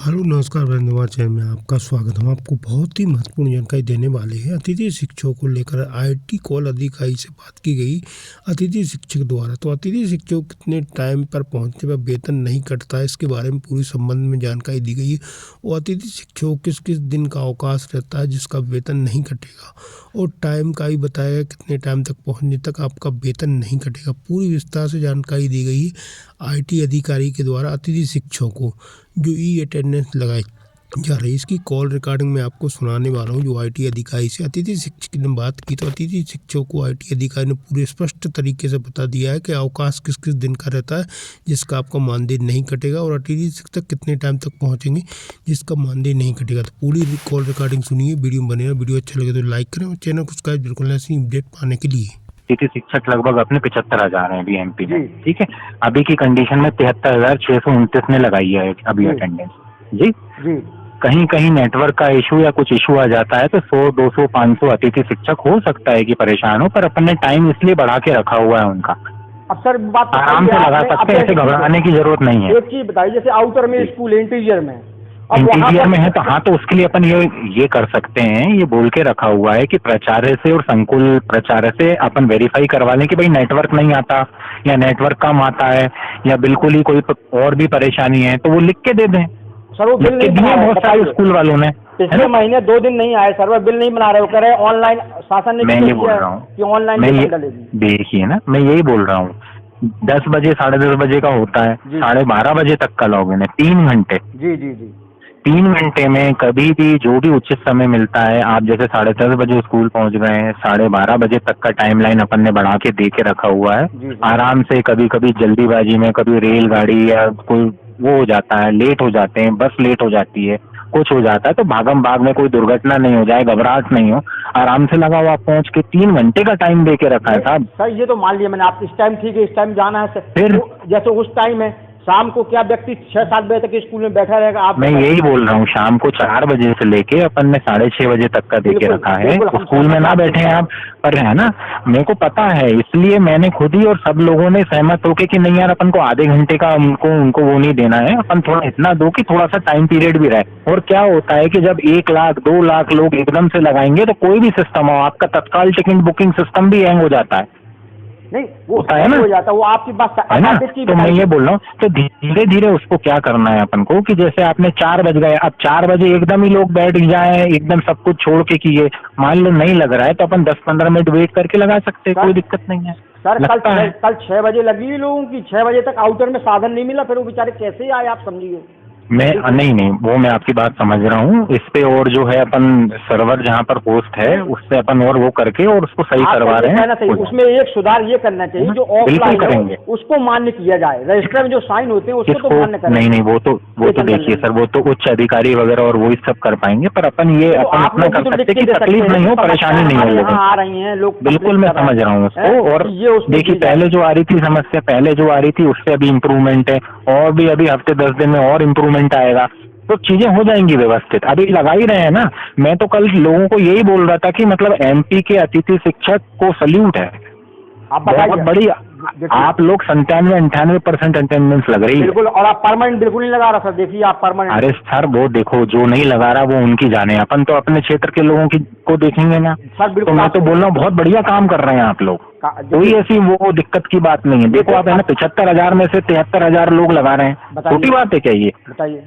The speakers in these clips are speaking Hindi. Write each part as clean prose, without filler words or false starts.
हेलो नमस्कार धन्यवाद चैनल में आपका स्वागत। हम आपको बहुत ही महत्वपूर्ण जानकारी देने वाले हैं। अतिथि शिक्षकों को लेकर आईटी कॉल अधिकारी से बात की गई अतिथि शिक्षक द्वारा। तो अतिथि शिक्षक कितने टाइम पर पहुंचने पर वेतन नहीं कटता है, इसके बारे में पूरी संबंध में जानकारी दी गई है। और अतिथि शिक्षकों किस किस दिन का अवकाश रहता है जिसका वेतन नहीं कटेगा, और टाइम का भी बताया गया कितने टाइम तक पहुँचने तक आपका वेतन नहीं कटेगा। पूरी विस्तार से जानकारी दी गई है आईटी अधिकारी के द्वारा अतिथि शिक्षकों को जो ई अटेंडेंस लगाई जा रही है। इसकी कॉल रिकॉर्डिंग में आपको सुनाने वाला हूँ। जो आईटी अधिकारी से अतिथि शिक्षक ने बात की, तो अतिथि शिक्षकों को आईटी अधिकारी ने पूरे स्पष्ट तरीके से बता दिया है कि अवकाश किस किस दिन का रहता है जिसका आपका मानदेय नहीं कटेगा, और अतिथि शिक्षक कितने टाइम तक पहुँचेंगे जिसका मानदेय नहीं कटेगा। तो पूरी कॉल रिकॉर्डिंग सुनिए, वीडियो बनेगा। वीडियो अच्छा लगे तो लाइक करें और चैनल को सब्सक्राइब बिल्कुल ऐसी अपडेट पाने के लिए। शिक्षक लगभग अपने 75,000 हैं बीएमपी में, ठीक है। अभी की कंडीशन में 73,629 ने लगाई है अभी अटेंडेंस जी। कहीं कहीं नेटवर्क का इशू या कुछ इशू आ जाता है तो 100, 200, 500 अतिथि शिक्षक हो सकता है कि परेशान हो, पर अपन ने टाइम इसलिए बढ़ा के रखा हुआ है उनका। अब सर बात आराम से लगा सकते हैं, ऐसे घबराने की जरूरत नहीं है। एक चीज बताइए, जैसे आउटर में स्कूल इंटीरियर में है तो हाँ, तो उसके लिए अपन ये कर सकते हैं, ये बोल के रखा हुआ है कि प्राचार्य से और संकुल प्राचार्य से अपन वेरीफाई करवा लें कि भाई नेटवर्क नहीं आता या नेटवर्क कम आता है या बिल्कुल ही कोई और भी परेशानी है, तो वो लिख के दे दें। सर वो बिल नहीं दिए बहुत सारे स्कूल वालों ने। पिछले महीने 2 दिन नहीं आए सर, वो बिल नहीं बना रहे, वो कह रहे ऑनलाइन शासन ने। मैं ये बोल रहा हूँ कि ऑनलाइन देखिए ना, मैं यही बोल रहा हूँ 10 बजे 10:30 बजे का होता है, 12:30 बजे तक का लॉगिन है, 3 घंटे। जी जी जी 3 घंटे में कभी भी जो भी उचित समय मिलता है, आप जैसे 10:30 बजे स्कूल पहुंच गए हैं, 12:30 बजे तक का टाइमलाइन अपन ने बढ़ा के दे के रखा हुआ है। आराम से कभी कभी जल्दीबाजी में कभी रेलगाड़ी या कोई वो हो जाता है, लेट हो जाते हैं, बस लेट हो जाती है, कुछ हो जाता है, तो भागम भाग में कोई दुर्घटना नहीं हो जाए, घबराहट नहीं हो, आराम से लगा हुआ पहुंच के 3 घंटे का टाइम दे के रखा है साहब। सर ये तो मान लिया मैंने, आप इस टाइम ठीक है, इस टाइम जाना है फिर जैसे उस टाइम है शाम को क्या व्यक्ति 6-7 बजे तक स्कूल में बैठा रहेगा? आप मैं यही बोल रहा हूँ, शाम को 4 बजे से लेके अपन ने 6:30 बजे तक का दे के रखा है। स्कूल में ना बैठे हैं आप, पर है ना, मेरे को पता है, इसलिए मैंने खुद ही और सब लोगों ने सहमत होके कि नहीं यार अपन को आधे घंटे का उनको वो नहीं देना है, अपन थोड़ा इतना दो कि थोड़ा सा टाइम पीरियड भी रहे। और क्या होता है कि जब 1 लाख 2 लाख लोग एकदम से लगाएंगे तो कोई भी सिस्टम हो, आपका तत्काल टिकट बुकिंग सिस्टम भी हैंग हो जाता है। नहीं वो होता है ना, हो जाता है, वो आपकी बात है ना। तो मैं ये बोल रहा हूँ, तो धीरे धीरे उसको क्या करना है अपन को कि जैसे आपने 4 बज गए, अब 4 बजे एकदम ही लोग बैठ जाए, एकदम सब कुछ छोड़ के कि ये मान लो नहीं लग रहा है, तो अपन 10-15 मिनट वेट करके लगा सकते हैं, कोई दिक्कत नहीं है। सर कल 6 बजे लगी लोगों की, 6 बजे तक आउटर में साधन नहीं मिला, फिर वो बेचारे कैसे आए आप समझिए। नहीं वो मैं आपकी बात समझ रहा हूँ। इस पे और जो है अपन सर्वर जहाँ पर होस्ट है उससे अपन और वो करके और उसको सही करवा रहे हैं। उसमें एक सुधार ये करना चाहिए, जो ऑफलाइन करेंगे उसको मान्य किया जाए, रजिस्टर में जो साइन होते हैं उसको तो मान्य करें। नहीं वो तो देखिए सर, वो तो उच्च अधिकारी वगैरह और वो सब कर पाएंगे, पर अपन ये अपन अपना कर सकते कि तकलीफ नहीं हो, परेशानी नहीं हो लोगों आ रही है लोग। बिल्कुल मैं समझ रहा हूँ उसको। और देखिए पहले जो आ रही थी समस्या, पहले जो आ रही थी उससे अभी इम्प्रूवमेंट है, और भी अभी हफ्ते 10 दिन में और इम्प्रूवमेंट आएगा, तो चीजें हो जाएंगी व्यवस्थित। अभी लगा ही रहे हैं ना। मैं तो कल लोगों को यही बोल रहा था कि मतलब एमपी के अतिथि शिक्षक को सल्यूट है, बहुत बड़ी। आप लोग 97-98% अटेंडेंस लग रही है बिल्कुल, और आप परमानेंट बिल्कुल नहीं लगा रहा सर। देखिए आप परमानेंट। अरे सर वो देखो, जो नहीं लगा रहा वो उनकी जाने, अपन तो अपने क्षेत्र के लोगों की को देखेंगे ना सर। तो मैं तो बोल रहा हूँ बहुत बढ़िया काम कर रहे हैं आप लोग, कोई ऐसी वो दिक्कत की बात नहीं है। देखो आप है ना, 75,000 में से 73,000 लोग लगा रहे हैं, छोटी बात है क्या ये? बताइए।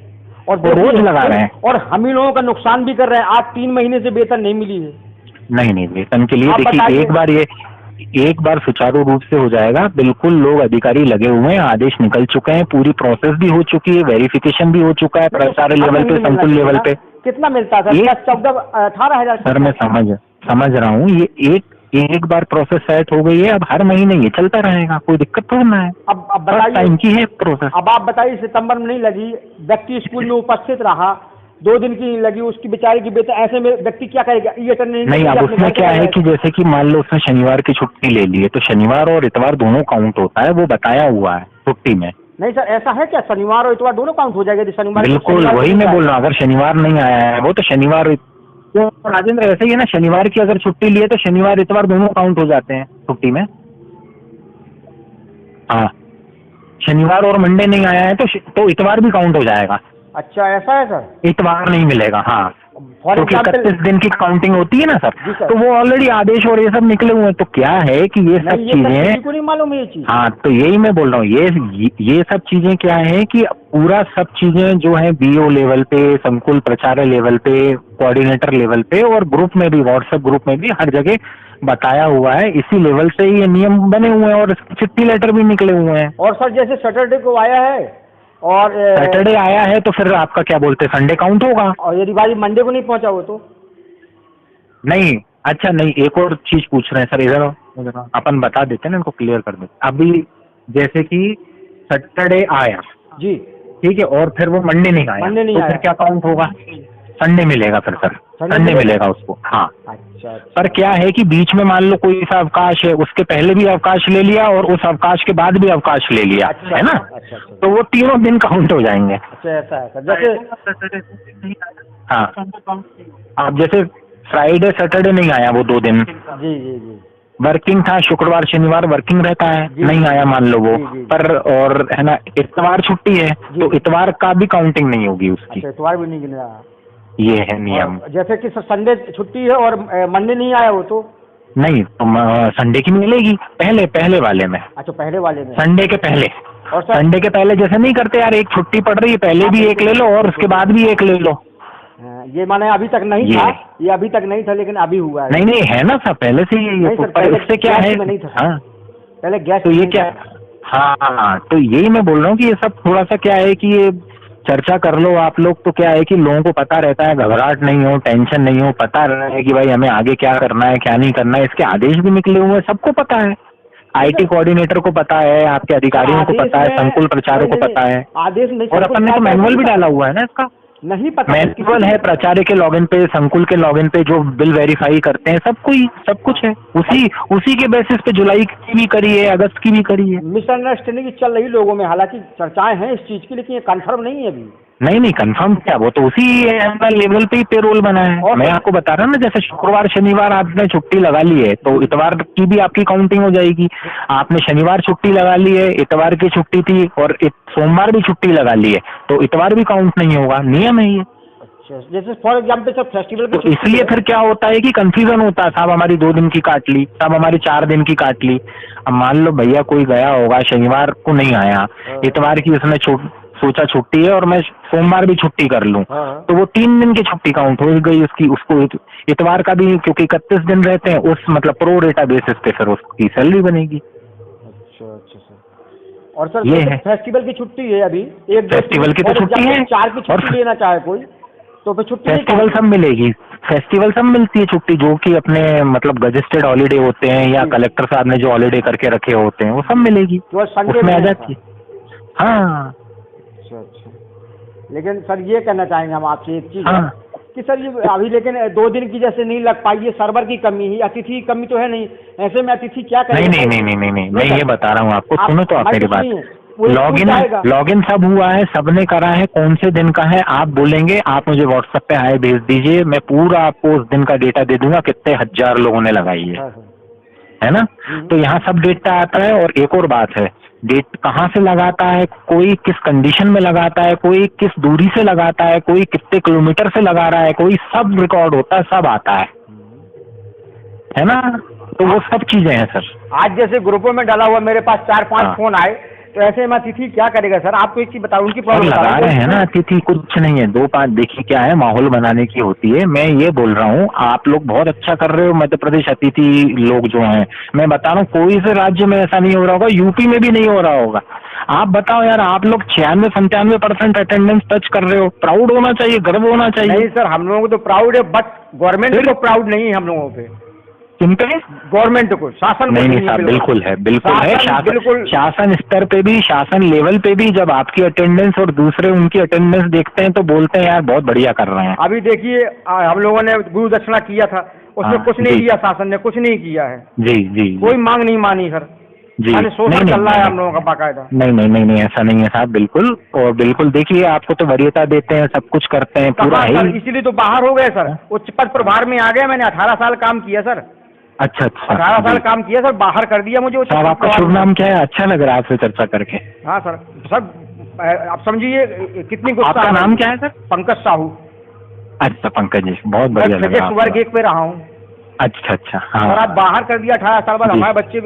और रोज लगा रहे हैं, और हम ही लोगों का नुकसान भी कर रहे हैं। आज 3 महीने से वेतन नहीं मिली है। नहीं वेतन के लिए देखिए एक बार सुचारू रूप से हो जाएगा, बिल्कुल लोग अधिकारी लगे हुए हैं, आदेश निकल चुके हैं, पूरी प्रोसेस भी हो चुकी है, वेरिफिकेशन भी हो चुका है, प्राचार्य लेवल पे, संकुल लेवल पे। कितना मिलता है? 14-18 सर मैं समझ रहा हूँ, ये एक बार प्रोसेस सेट हो गई है, अब हर महीने ये चलता रहेगा, कोई दिक्कत तो ना है। अब बताइए, टाइम की है प्रोसेस। अब आप बताइए, सितंबर में नहीं लगी, व्यक्ति स्कूल में उपस्थित रहा, 2 दिन की लगी, उसकी बेचारे की वेतन, ऐसे में व्यक्ति क्या करेगा? नहीं, अब उसमें क्या है कि जैसे कि मान लो उसने शनिवार की छुट्टी ले ली है, तो शनिवार और इतवार दोनों काउंट होता है, वो बताया हुआ है छुट्टी में। नहीं सर ऐसा है क्या? शनिवार और इतवार दोनों काउंट हो जाएगा? शनिवार बिल्कुल वही मैं बोल रहा हूँ, अगर शनिवार नहीं आया है वो तो शनिवार, तो राजेंद्र ऐसे ही है ना, शनिवार की अगर छुट्टी ली है तो शनिवार इतवार दोनों काउंट हो जाते हैं छुट्टी में। हाँ, शनिवार और मंडे नहीं आया है तो इतवार भी काउंट हो जाएगा। अच्छा, ऐसा है सर। इतवार नहीं मिलेगा, हाँ, फॉर क्योंकि एग्जाम्पल 31 दिन की काउंटिंग होती है ना जी सर, सर। तो वो ऑलरेडी आदेश और ये सब निकले हुए हैं। तो क्या है कि ये सब नहीं, ये सर चीजें, किसी को नहीं मालूम है ये चीज। हाँ, तो यही मैं बोल रहा हूँ, ये सब चीजें क्या है कि पूरा सब चीजें जो है बीओ लेवल पे, संकुल प्राचार्य लेवल पे, कोऑर्डिनेटर लेवल पे और ग्रुप में भी, व्हाट्सएप ग्रुप में भी हर जगह बताया हुआ है। इसी लेवल से ये नियम बने हुए हैं और चिट्ठी लेटर भी निकले हुए हैं। और सर जैसे सैटरडे को आया है और सैटरडे आया है तो फिर आपका क्या बोलते हैं, संडे काउंट होगा? और यदि भाई मंडे को नहीं पहुंचा हो तो? नहीं, अच्छा नहीं, एक और चीज पूछ रहे हैं सर, इधर अपन बता देते हैं ना, इनको क्लियर कर देते। अभी जैसे कि सैटरडे आया जी, ठीक है, और फिर वो मंडे नहीं आया, मंडे नहीं तो आया। फिर क्या काउंट होगा? संडे मिलेगा फिर सर, संडे मिलेगा उसको, हाँ। अच्छा अच्छा। पर क्या है कि बीच में मान लो कोई सा अवकाश है, उसके पहले भी अवकाश ले लिया और उस अवकाश के बाद भी अवकाश ले लिया, अच्छा, है ना, अच्छा अच्छा। तो वो तीनों दिन काउंट हो जाएंगे। अच्छा, ऐसा है सर। जैसे हाँ, आप जैसे फ्राइडे सैटरडे नहीं आया वो 2 दिन, जी जी जी वर्किंग था, शुक्रवार शनिवार वर्किंग रहता है, जी, नहीं आया मान लो वो, जी, जी। पर और है ना, इतवार छुट्टी है तो इतवार का भी काउंटिंग नहीं होगी उसकी। अच्छा, इतवार भी नहीं गिन रहा। ये है नियम। और जैसे कि संडे छुट्टी है और मंडे नहीं आया हो तो? नहीं, तो संडे की मिलेगी पहले वाले में, अच्छा, पहले वाले में, संडे के पहले। और सर संडे के पहले जैसे नहीं करते यार, एक छुट्टी पड़ रही है पहले भी एक ले लो और उसके बाद भी एक ले लो। ये माने अभी तक नहीं ये था, ये अभी तक नहीं था लेकिन अभी हुआ है। नहीं है ना सर, पहले से ही नहीं सर, पर पहले उससे क्या गैस है, में नहीं था। हाँ, पहले गैस तो ये नहीं क्या, था। हाँ, तो यही मैं बोल रहा हूँ कि ये सब थोड़ा सा क्या है कि ये चर्चा कर लो आप लोग, तो क्या है कि लोगों को पता रहता है, घबराहट नहीं हो, टेंशन नहीं हो, पता रहे है कि भाई हमें आगे क्या करना है क्या नहीं करना है। इसके आदेश भी निकले हुए हैं, सबको पता है, आईटी कोऑर्डिनेटर को पता है, आपके अधिकारियों को पता है, संकुल प्रचारकों को पता है, आदेश नहीं, और अपन ने तो मैनुअल भी डाला हुआ है ना इसका, नहीं पता, मैनुअल है प्राचार्य के लॉगिन पे, संकुल के लॉगिन पे जो बिल वेरीफाई करते हैं, सब कुछ है। उसी के बेसिस पे जुलाई की भी करी है, अगस्त की भी करी है। मिसअंडरस्टैंडिंग चल रही लोगों में, हालांकि चर्चाएं हैं इस चीज की, लेकिन ये कंफर्म नहीं है अभी। नहीं कंफर्म क्या, वो तो उसी लेवल पे ही पेरोल बना है। और मैं आपको बता रहा हूँ ना, जैसे शुक्रवार शनिवार आपने छुट्टी लगा ली है तो इतवार की भी आपकी काउंटिंग हो जाएगी। आपने शनिवार छुट्टी लगा ली है, इतवार की छुट्टी थी और सोमवार भी छुट्टी लगा ली है तो इतवार भी काउंट नहीं होगा, नियम है ये। अच्छा, जैसे फॉर एग्जाम्पल सर फेस्टिवल तो इसलिए फिर क्या होता है कि कंफ्यूजन होता है, साहब हमारी 2 दिन की काट ली, साहब हमारी 4 दिन की काट ली। अब मान लो भैया कोई गया होगा, शनिवार को नहीं आया, इतवार की उसने सोचा छुट्टी है और मैं सोमवार भी छुट्टी कर लूं, तो वो 3 दिन की छुट्टी काउंट हो गई उसकी, उसको इतवार का भी, क्योंकि 31 दिन रहते हैं, उस मतलब प्रो रेटा बेसिस पे फिर उसकी सैलरी बनेगी। अच्छा अच्छा सर। और सर ये है, फेस्टिवल की छुट्टी है अभी, एक फेस्टिवल की तो छुट्टी है, 4 की छुट्टी लेना चाहे कोई तो फिर छुट्टी फेस्टिवल सब मिलेगी, फेस्टिवल सब मिलती है छुट्टी, जो कि अपने मतलब गजेस्टेड हॉलीडे होते हैं या कलेक्टर साहब ने जो हॉलीडे करके रखे होते हैं वो सब मिलेगी, उसमें आ जाती है। हाँ, अच्छा अच्छा। लेकिन सर ये कहना चाहेंगे हम आपसे एक चीज, हाँ, कि सर ये अभी लेकिन 2 दिन की जैसे नहीं लग पाई, ये सर्वर की कमी ही, अतिथि की कमी तो है नहीं, ऐसे में अतिथि क्या करेगा? नहीं, मैं ये बता रहा हूँ आपको, सुनो तो आप मेरी बात। लॉगिन सब हुआ है, सबने करा है, कौन से दिन का है आप बोलेंगे, आप मुझे व्हाट्सएप पे हाय भेज दीजिए, मैं पूरा आपको उस दिन का डेटा दे दूंगा, कितने हजार लोगों ने लगाई है ना। तो यहाँ सब डेटा आता है। और एक और बात है, डेट कहाँ से लगाता है, कोई किस कंडीशन में लगाता है, कोई किस दूरी से लगाता है, कोई कितने किलोमीटर से लगा रहा है, कोई सब रिकॉर्ड होता है, सब आता है ना। तो वो सब चीजें हैं सर। आज जैसे ग्रुपों में डाला हुआ मेरे पास 4-5 फोन आए, तो ऐसे में अतिथि क्या करेगा सर? आपको एक चीज बताऊं, उनकी प्रॉब्लम लगा रहे हैं ना अतिथि, कुछ नहीं है, 2-5 देखिए क्या है, माहौल बनाने की होती है। मैं ये बोल रहा हूँ आप लोग बहुत अच्छा कर रहे हो, मध्य प्रदेश अतिथि लोग जो हैं, मैं बता रहा हूँ कोई से राज्य में ऐसा नहीं हो रहा होगा, यूपी में भी नहीं हो रहा होगा। आप बताओ यार, आप लोग 96-97% अटेंडेंस टच कर रहे हो, प्राउड होना चाहिए, गर्व होना चाहिए। नहीं सर, हम लोगों को तो प्राउड है, बट गवर्नमेंट को प्राउड नहीं है हम लोगों पे। किन पे? गवर्नमेंट को, शासन नहीं साहब, बिल्कुल है, शासन स्तर पे भी, शासन लेवल पे भी जब आपकी अटेंडेंस और दूसरे उनकी अटेंडेंस देखते हैं तो बोलते हैं यार बहुत बढ़िया कर रहे हैं। अभी देखिए हम लोगों ने गुरु दक्षिणा किया था, उसमें कुछ नहीं किया, शासन ने कुछ नहीं किया है। जी, कोई मांग नहीं मानी सर जी, शोषण चल रहा है हम लोगों का बाकायदा। नहीं ऐसा नहीं है साहब, बिल्कुल। और बिल्कुल देखिए, आपको तो वरीयता देते हैं, सब कुछ करते हैं पूरा ही, इसीलिए तो बाहर हो गए सर, उच्च पद प्रभार में आ गया। मैंने 18 साल काम किया सर। अच्छा 18 साल काम किया सर, बाहर कर दिया मुझे। साहब आपका शुभ नाम क्या है? अच्छा लग रहा है आपसे चर्चा करके। हाँ सर, सब आप समझिए कितनी गुस्सा आपका है। नाम क्या है सर? पंकज साहू। अच्छा पंकज जी, बहुत मैं बढ़िया लगा फिजिक्स आपसे वर्ग बात। 1 पे रहा हूँ। अच्छा हाँ और आप बाहर कर दिया 18 साल बाद, जी। हमारे बच्चे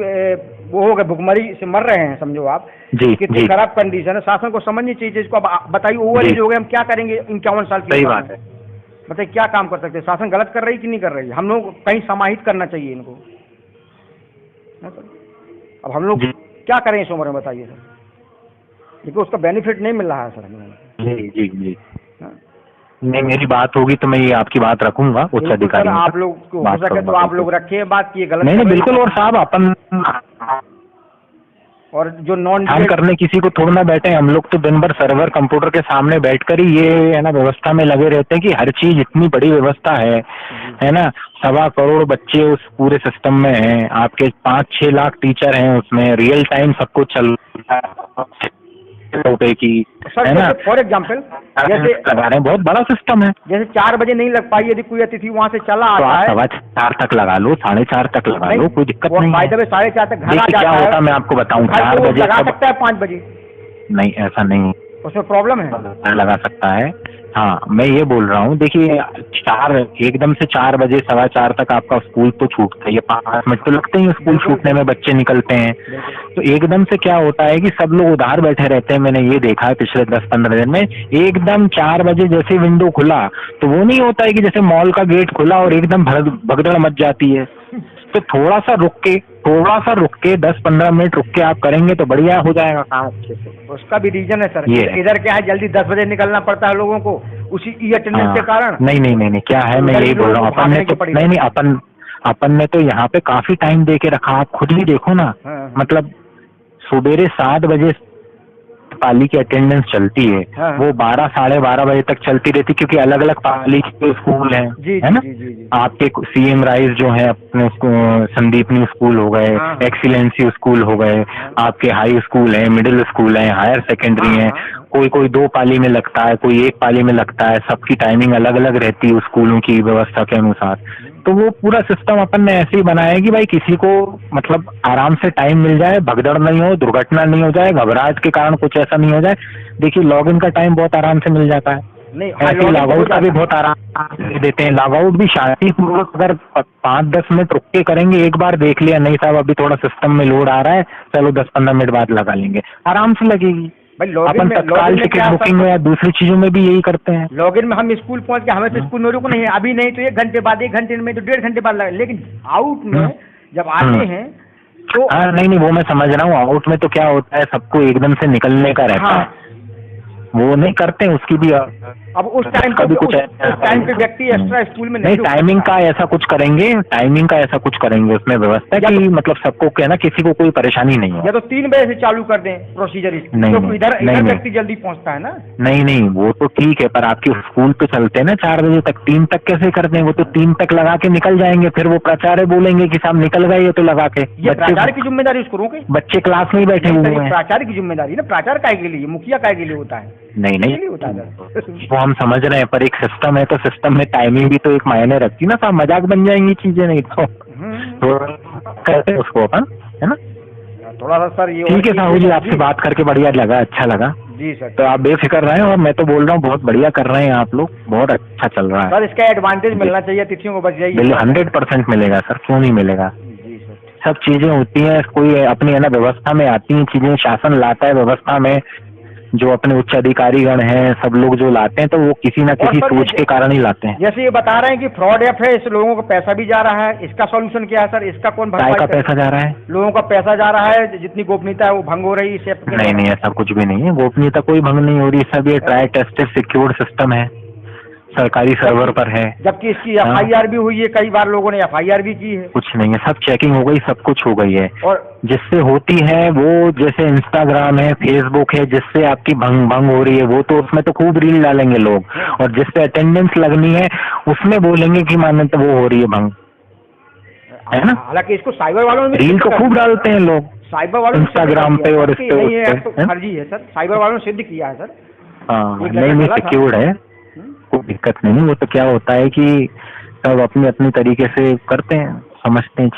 वो हो गए, भुखमरी से मर रहे हैं, समझो आप जी कितनी जी खराब कंडीशन है। शासन को समझनी चाहिए इसको। अब आप बताइए, ओवर जी। एज हो गए, हम क्या करेंगे 51 साल की सही उम्र बात में? है। बताइए क्या काम कर सकते हैं? शासन गलत कर रही कि नहीं कर रही? हम लोग कहीं समाहित करना चाहिए इनको, है सर? अब हम लोग जी क्या करें इस उम्र में, बताइए सर? देखिए उसका बेनिफिट नहीं मिल रहा है सर हम लोगों जी जी जी। को। हाँ। नहीं, मेरी बात होगी तो मैं ये आपकी बात रखूंगा उच्च बिल्कुल सर, अधिकारियों आप तक, लोग को हो बात सके करूंगा तो आप बिल्कुल। लोग रखिए बात की, ये गलत नहीं कर नहीं रही बिल्कुल, है। और साहब अपन और जो नॉन ध्यान करने किसी को थोड़ा ना बैठे, हम लोग तो दिन भर सर्वर कंप्यूटर के सामने बैठकर ही ये है ना व्यवस्था में लगे रहते हैं कि हर चीज इतनी बड़ी व्यवस्था है ना। 1.25 करोड़ बच्चे उस पूरे सिस्टम में हैं, आपके 5-6 लाख टीचर हैं उसमें, रियल टाइम सब कुछ चल रहा है रुपए की, सर, है ना। जैसे फॉर एग्जाम्पल जैसे लगा रहे हैं, बहुत बड़ा सिस्टम है। जैसे 4 बजे नहीं लग पाई, यदि कोई अतिथि वहाँ से चला तो आता आप है, 4:15 तक लगा लो, 4:30 तक लगा लो, कोई दिक्कत नहीं बाय है। द वे 4:30 तक घर आ देखिए क्या जाता होता है, मैं आपको बताऊं, घर 4 को वो बजे लगा सब सकता है 5 बजे, नहीं, ऐसा नहीं उसमें प्रॉब्लम है? लगा सकता है। हाँ मैं ये बोल रहा हूँ, देखिए 4 एकदम से 4 बजे 4:15 तक आपका स्कूल तो छूटता ही है, 5 मिनट तो लगते ही स्कूल छूटने में, बच्चे निकलते हैं। तो एकदम से क्या होता है कि सब लोग उधार बैठे रहते हैं, मैंने ये देखा है पिछले 10-15 दिन में। एकदम 4 बजे जैसे विंडो खुला तो वो नहीं होता है कि जैसे मॉल का गेट खुला और एकदम भगदड़ मच जाती है। तो थोड़ा सा रुक के 10-15 मिनट रुक के आप करेंगे तो बढ़िया हो जाएगा काम अच्छे से। उसका भी रीजन है सर, ये इधर क्या है, जल्दी 10 बजे निकलना पड़ता है लोगों को, उसी ई अटेंडेंस के कारण। नहीं क्या है, मैं यही बोल रहा हूँ, अपन ने तो नहीं अपन ने तो यहाँ पे काफी टाइम दे के रखा, आप खुद ही देखो ना। हाँ। मतलब सुबेरे 7 बजे पाली की अटेंडेंस चलती है, हाँ। वो 12-12:30 बजे तक चलती रहती, क्योंकि अलग अलग पाली के स्कूल हैं, जी है ना। जी जी जी। आपके सीएम राइज जो है अपने संदीपनी स्कूल हो गए, हाँ। एक्सीलेंसी स्कूल हो गए, आपके हाई स्कूल है, मिडिल स्कूल है, हायर सेकेंडरी है। कोई 2 पाली में लगता है, कोई 1 पाली में लगता है, सबकी टाइमिंग अलग अलग रहती है स्कूलों की व्यवस्था के अनुसार। तो वो पूरा सिस्टम अपन ने ऐसे ही बनाया है कि भाई किसी को मतलब आराम से टाइम मिल जाए, भगदड़ नहीं हो, दुर्घटना नहीं हो जाए, घबराहट के कारण कुछ ऐसा नहीं हो जाए। देखिए लॉगिन का टाइम बहुत आराम से मिल जाता है, नहीं ऐसे लॉग आउट का भी बहुत आराम से देते हैं। लॉग आउट भी शांतिपूर्वक अगर 5-10 मिनट रुक के करेंगे, एक बार देख लिया नहीं साहब अभी थोड़ा सिस्टम में लोड आ रहा है, चलो 10-15 मिनट बाद लगा लेंगे, आराम से लगेगी। अपन तत्काल टिकट बुकिंग में या दूसरी चीजों में भी यही करते हैं। लॉगिन में हम स्कूल पहुंच के, हमें तो स्कूल में रुकना है, अभी नहीं तो 1 घंटे बाद, 1 घंटे में तो 1.5 घंटे बाद लगा, लेकिन आउट में जब आते हैं तो हाँ नहीं वो मैं समझ रहा हूँ, आउट में तो क्या होता है सबको एकदम से निकलने का रहता है, वो नहीं करते उसकी भी। अब उस टाइम पे कुछ व्यक्ति एक्स्ट्रा स्कूल में नहीं, टाइमिंग का ऐसा कुछ करेंगे उसमें व्यवस्था कि मतलब सबको क्या ना, किसी को कोई परेशानी नहीं हो। या तो 3 बजे से चालू कर दें प्रोसीजर, तो इधर व्यक्ति जल्दी पहुंचता है ना। नहीं वो तो ठीक है, पर आपके स्कूल तो चलते हैं ना 4 बजे तक, 3 तक कैसे कर दें? वो तो 3 तक लगा के निकल जाएंगे, फिर वो प्राचार्य बोलेंगे कि साहब निकल गए ये तो लगा के। ये प्राचार्य की जिम्मेदारी उसको रोके, बच्चे क्लास में ही बैठे हुए हैं। प्राचार्य की जिम्मेदारी ना, प्राचार्य काय के लिए, मुखिया काय के लिए होता है? नहीं होता है वो हम समझ रहे हैं, पर एक सिस्टम है तो सिस्टम में टाइमिंग भी तो एक मायने रखती है ना साहब, मजाक बन जाएंगी चीजें नहीं तो करते उसको अपन, है ना। थोड़ा सा सर ये ठीक है साहू जी, आपसे बात करके बढ़िया लगा, अच्छा लगा जी सर। तो आप बेफिक्र रहें, और मैं तो बोल रहा हूँ बहुत बढ़िया कर रहे हैं आप लोग, बहुत अच्छा चल रहा है सर। इसका एडवांटेज मिलना चाहिए, तिथियों को बच जाइए। 100% मिलेगा सर, क्यों नहीं मिलेगा। जी सर। सब चीजें होती हैं, कोई अपनी है ना व्यवस्था में आती हैं चीजें, शासन लाता है व्यवस्था में, जो अपने उच्च अधिकारीगण हैं सब लोग जो लाते हैं तो वो किसी ना किसी सोच के कारण ही लाते हैं। जैसे ये बता रहे हैं कि फ्रॉड ऐप है, इस लोगों को पैसा भी जा रहा है, इसका सॉल्यूशन क्या है सर? इसका कौन भरपाई का पैसा जा रहा है? लोगों का पैसा जा रहा है, जितनी गोपनीयता है वो भंग हो रही है। नहीं ऐसा कुछ भी नहीं है, गोपनीयता कोई भंग नहीं हो रही, सब ये ट्राई टेस्टेड सिक्योर्ड सिस्टम है, सरकारी सर्वर पर है। जबकि इसकी FIR भी हुई है, कई बार लोगों ने FIR भी की है। कुछ नहीं है, सब चेकिंग हो गई, सब कुछ हो गई है। और जिससे होती है वो, जैसे इंस्टाग्राम है, फेसबुक है, जिससे आपकी भंग हो रही है, वो तो उसमें तो खूब रील डालेंगे लोग, और जिससे अटेंडेंस लगनी है उसमें बोलेंगे कि मान्यता वो हो रही है भंग, है ना। हालांकि इसको साइबर वालों ने रील तो खूब डालते हैं लोग, साइबर वालों इंस्टाग्राम पे और इस पे फर्जी है सर, साइबर वालों ने सिद्ध किया है सर। हाँ नहीं सिक्योर्ड है, कोई दिक्कत नहीं। वो तो क्या होता है कि सब अपनी अपनी तरीके से करते हैं, समझते हैं।